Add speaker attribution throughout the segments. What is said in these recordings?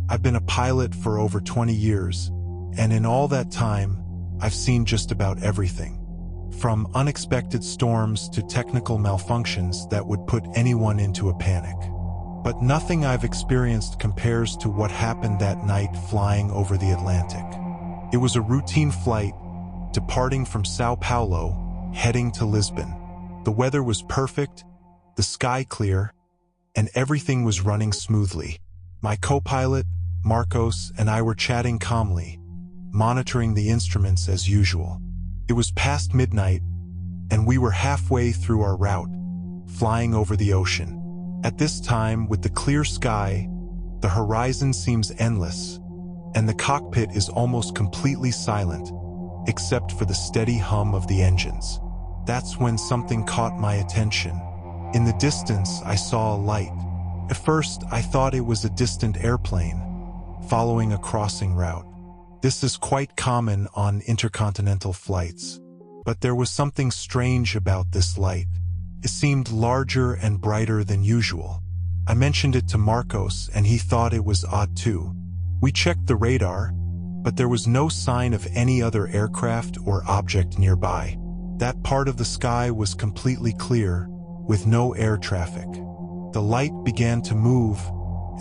Speaker 1: I've been a pilot for over 20 years, and in all that time, I've seen just about everything. From unexpected storms to technical malfunctions that would put anyone into a panic. But nothing I've experienced compares to what happened that night flying over the Atlantic. It was a routine flight, departing from Sao Paulo, heading to Lisbon. The weather was perfect, the sky clear, and everything was running smoothly. My co-pilot, Marcos, and I were chatting calmly, monitoring the instruments as usual. It was past midnight, and we were halfway through our route, flying over the ocean. At this time, with the clear sky, the horizon seems endless, and the cockpit is almost completely silent, except for the steady hum of the engines. That's when something caught my attention. In the distance, I saw a light. At first, I thought it was a distant airplane, following a crossing route. This is quite common on intercontinental flights. But there was something strange about this light. It seemed larger and brighter than usual. I mentioned it to Marcos, and he thought it was odd too. We checked the radar, but there was no sign of any other aircraft or object nearby. That part of the sky was completely clear, with no air traffic. The light began to move,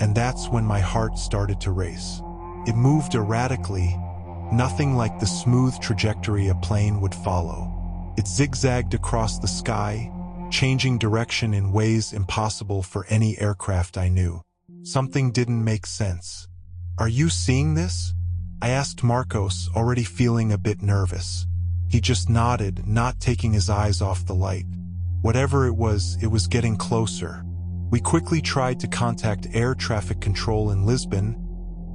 Speaker 1: and that's when my heart started to race. It moved erratically, nothing like the smooth trajectory a plane would follow. It zigzagged across the sky, changing direction in ways impossible for any aircraft I knew. Something didn't make sense. "Are you seeing this?" I asked Marcos, already feeling a bit nervous. He just nodded, not taking his eyes off the light. Whatever it was getting closer. We quickly tried to contact air traffic control in Lisbon,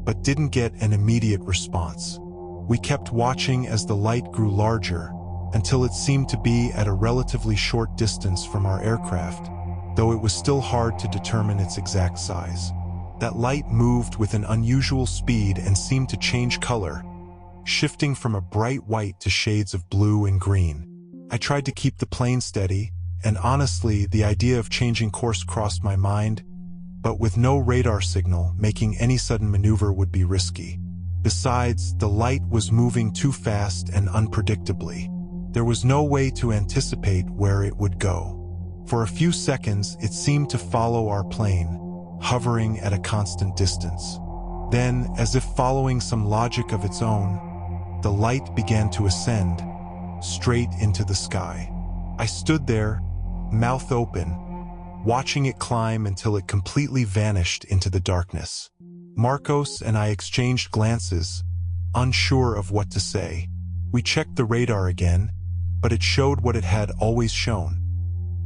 Speaker 1: but didn't get an immediate response. We kept watching as the light grew larger, until it seemed to be at a relatively short distance from our aircraft, though it was still hard to determine its exact size. That light moved with an unusual speed and seemed to change color, shifting from a bright white to shades of blue and green. I tried to keep the plane steady, and honestly, the idea of changing course crossed my mind, but with no radar signal, making any sudden maneuver would be risky. Besides, the light was moving too fast and unpredictably. There was no way to anticipate where it would go. For a few seconds, it seemed to follow our plane, hovering at a constant distance. Then, as if following some logic of its own, the light began to ascend, straight into the sky. I stood there, mouth open, watching it climb until it completely vanished into the darkness. Marcos and I exchanged glances, unsure of what to say. We checked the radar again, but it showed what it had always shown: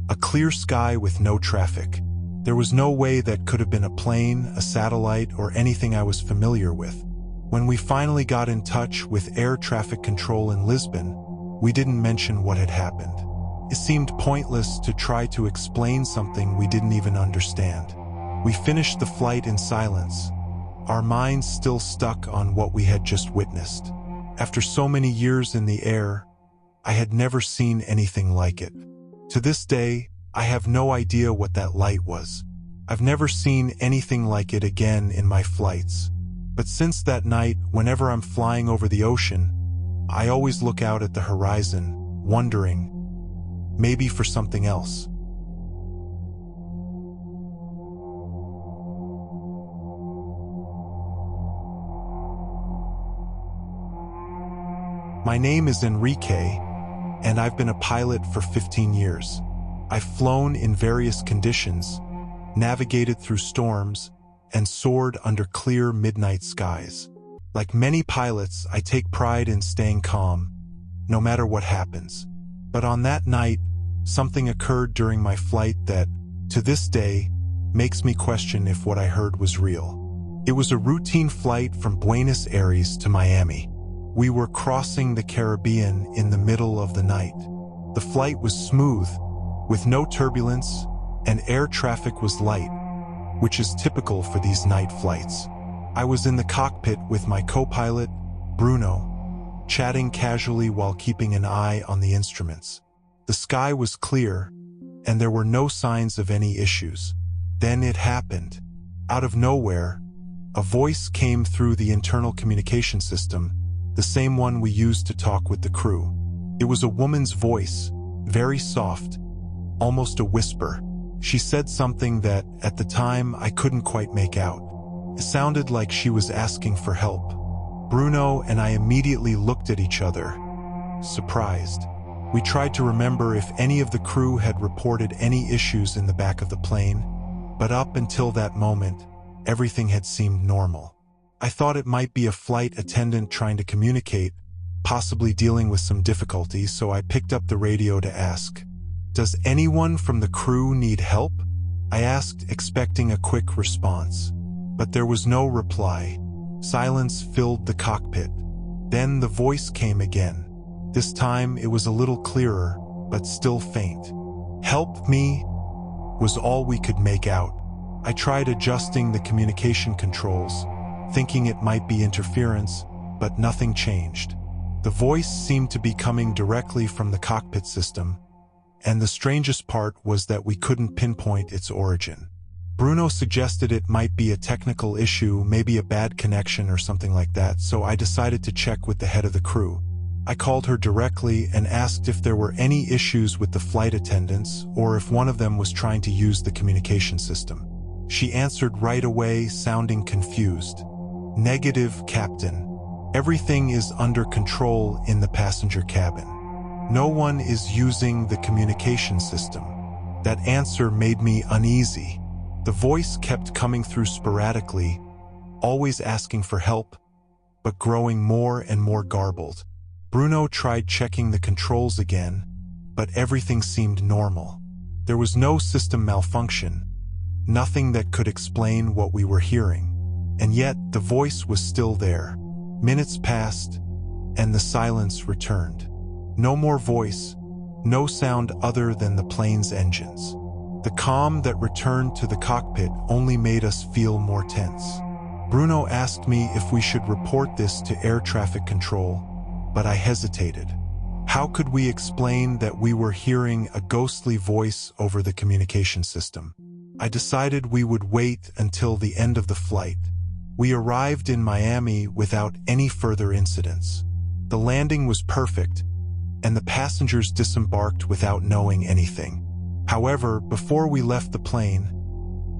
Speaker 1: a clear sky with no traffic. There was no way that could have been a plane, a satellite, or anything I was familiar with. When we finally got in touch with air traffic control in Lisbon, we didn't mention what had happened. It seemed pointless to try to explain something we didn't even understand. We finished the flight in silence, our minds still stuck on what we had just witnessed. After so many years in the air, I had never seen anything like it. To this day, I have no idea what that light was. I've never seen anything like it again in my flights. But since that night, whenever I'm flying over the ocean, I always look out at the horizon, wondering, maybe for something else. My name is Enrique, and I've been a pilot for 15 years. I've flown in various conditions, navigated through storms, and soared under clear midnight skies. Like many pilots, I take pride in staying calm, no matter what happens. But on that night, something occurred during my flight that, to this day, makes me question if what I heard was real. It was a routine flight from Buenos Aires to Miami. We were crossing the Caribbean in the middle of the night. The flight was smooth, with no turbulence, and air traffic was light, which is typical for these night flights. I was in the cockpit with my co-pilot, Bruno, chatting casually while keeping an eye on the instruments. The sky was clear, and there were no signs of any issues. Then it happened. Out of nowhere, A voice came through the internal communication system, the same one we used to talk with the crew. It was a woman's voice, very soft, almost a whisper. She said something that, at the time, I couldn't quite make out. It sounded like she was asking for help. Bruno and I immediately looked at each other, surprised. We tried to remember if any of the crew had reported any issues in the back of the plane, but up until that moment, everything had seemed normal. I thought it might be a flight attendant trying to communicate, possibly dealing with some difficulty, so I picked up the radio to ask, "Does anyone from the crew need help?" I asked, expecting a quick response. But there was no reply. Silence filled the cockpit. Then the voice came again. This time it was a little clearer, but still faint. "Help me," was all we could make out. I tried adjusting the communication controls, thinking it might be interference, but nothing changed. The voice seemed to be coming directly from the cockpit system, and the strangest part was that we couldn't pinpoint its origin. Bruno suggested it might be a technical issue, maybe a bad connection or something like that, so I decided to check with the head of the crew. I called her directly and asked if there were any issues with the flight attendants or if one of them was trying to use the communication system. She answered right away, sounding confused. "Negative, Captain. Everything is under control in the passenger cabin. No one is using the communication system." That answer made me uneasy. The voice kept coming through sporadically, always asking for help, but growing more and more garbled. Bruno tried checking the controls again, but everything seemed normal. There was no system malfunction, nothing that could explain what we were hearing. And yet, the voice was still there. Minutes passed, and the silence returned. No more voice, no sound other than the plane's engines. The calm that returned to the cockpit only made us feel more tense. Bruno asked me if we should report this to air traffic control, but I hesitated. How could we explain that we were hearing a ghostly voice over the communication system? I decided we would wait until the end of the flight. We arrived in Miami without any further incidents. The landing was perfect, and the passengers disembarked without knowing anything. However, before we left the plane,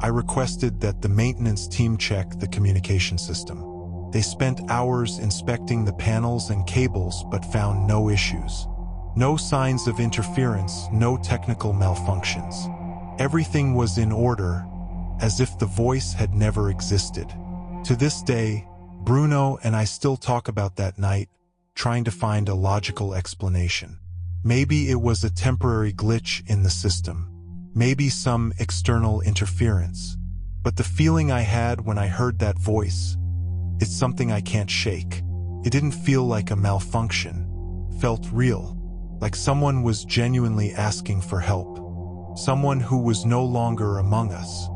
Speaker 1: I requested that the maintenance team check the communication system. They spent hours inspecting the panels and cables but found no issues. No signs of interference, no technical malfunctions. Everything was in order, as if the voice had never existed. To this day, Bruno and I still talk about that night, trying to find a logical explanation. Maybe it was a temporary glitch in the system. Maybe some external interference. But the feeling I had when I heard that voice, it's something I can't shake. It didn't feel like a malfunction. Felt real. Like someone was genuinely asking for help. Someone who was no longer among us.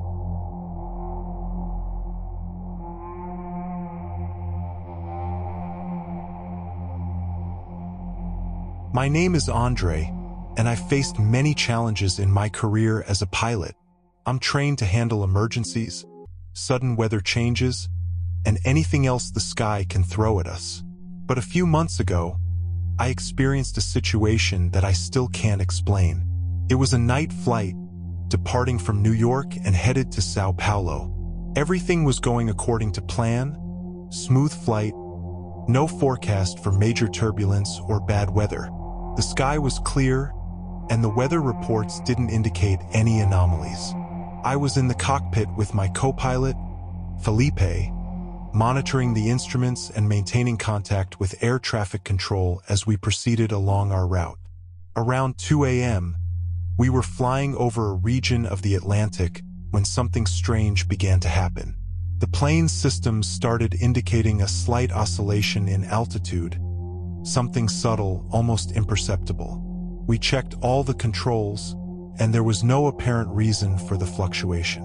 Speaker 1: My name is Andre, and I've faced many challenges in my career as a pilot. I'm trained to handle emergencies, sudden weather changes, and anything else the sky can throw at us. But a few months ago, I experienced a situation that I still can't explain. It was a night flight, departing from New York and headed to Sao Paulo. Everything was going according to plan, smooth flight, no forecast for major turbulence or bad weather. The sky was clear, and the weather reports didn't indicate any anomalies. I was in the cockpit with my co-pilot, Felipe, monitoring the instruments and maintaining contact with air traffic control as we proceeded along our route. Around 2 a.m., we were flying over a region of the Atlantic when something strange began to happen. The plane's systems started indicating a slight oscillation in altitude, something subtle, almost imperceptible. We checked all the controls, and there was no apparent reason for the fluctuation.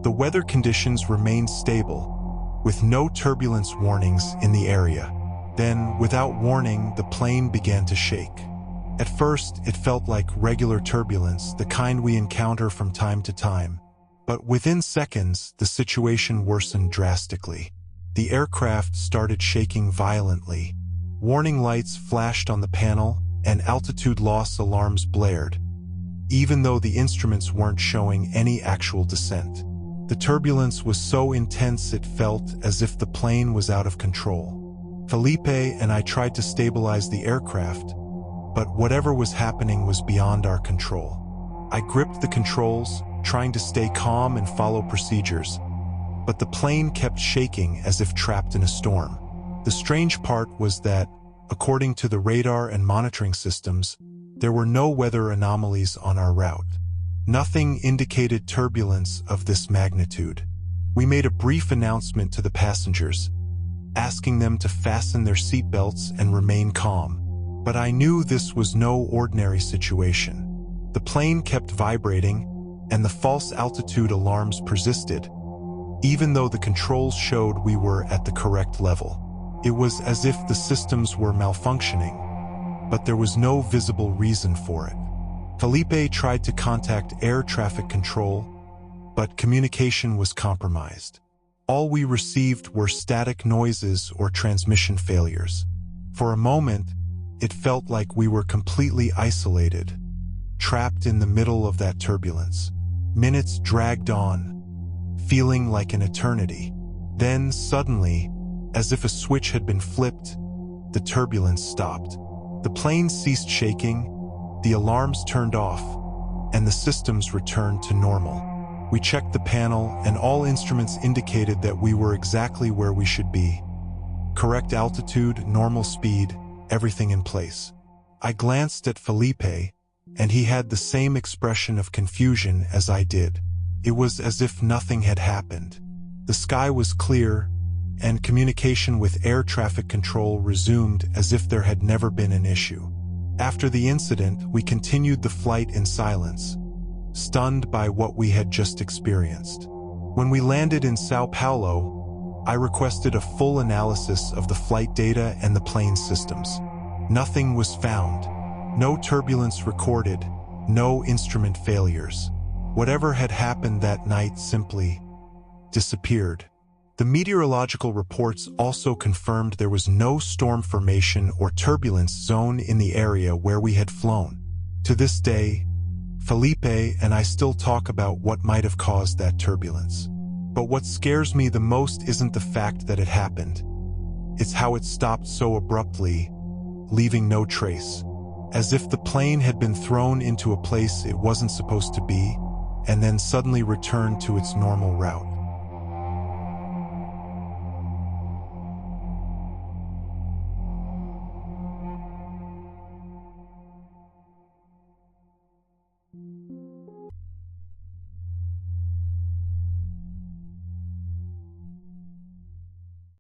Speaker 1: The weather conditions remained stable, with no turbulence warnings in the area. Then, without warning, the plane began to shake. At first, it felt like regular turbulence, the kind we encounter from time to time. But within seconds, the situation worsened drastically. The aircraft started shaking violently. Warning lights flashed on the panel, and altitude loss alarms blared, even though the instruments weren't showing any actual descent. The turbulence was so intense it felt as if the plane was out of control. Felipe and I tried to stabilize the aircraft, but whatever was happening was beyond our control. I gripped the controls, trying to stay calm and follow procedures, but the plane kept shaking as if trapped in a storm. The strange part was that, according to the radar and monitoring systems, there were no weather anomalies on our route. Nothing indicated turbulence of this magnitude. We made a brief announcement to the passengers, asking them to fasten their seatbelts and remain calm. But I knew this was no ordinary situation. The plane kept vibrating, and the false altitude alarms persisted, even though the controls showed we were at the correct level. It was as if the systems were malfunctioning, but there was no visible reason for it. Felipe tried to contact air traffic control, but communication was compromised. All we received were static noises or transmission failures. For a moment, it felt like we were completely isolated, trapped in the middle of that turbulence. Minutes dragged on, feeling like an eternity. Then, suddenly, as if a switch had been flipped, the turbulence stopped. The plane ceased shaking, the alarms turned off, and the systems returned to normal. We checked the panel, and all instruments indicated that we were exactly where we should be. Correct altitude, normal speed, everything in place. I glanced at Felipe, and he had the same expression of confusion as I did. It was as if nothing had happened. The sky was clear, and communication with air traffic control resumed as if there had never been an issue. After the incident, we continued the flight in silence, stunned by what we had just experienced. When we landed in Sao Paulo, I requested a full analysis of the flight data and the plane's systems. Nothing was found. No turbulence recorded, no instrument failures. Whatever had happened that night simply disappeared. The meteorological reports also confirmed there was no storm formation or turbulence zone in the area where we had flown. To this day, Felipe and I still talk about what might have caused that turbulence. But what scares me the most isn't the fact that it happened. It's how it stopped so abruptly, leaving no trace. As if the plane had been thrown into a place it wasn't supposed to be, and then suddenly returned to its normal route.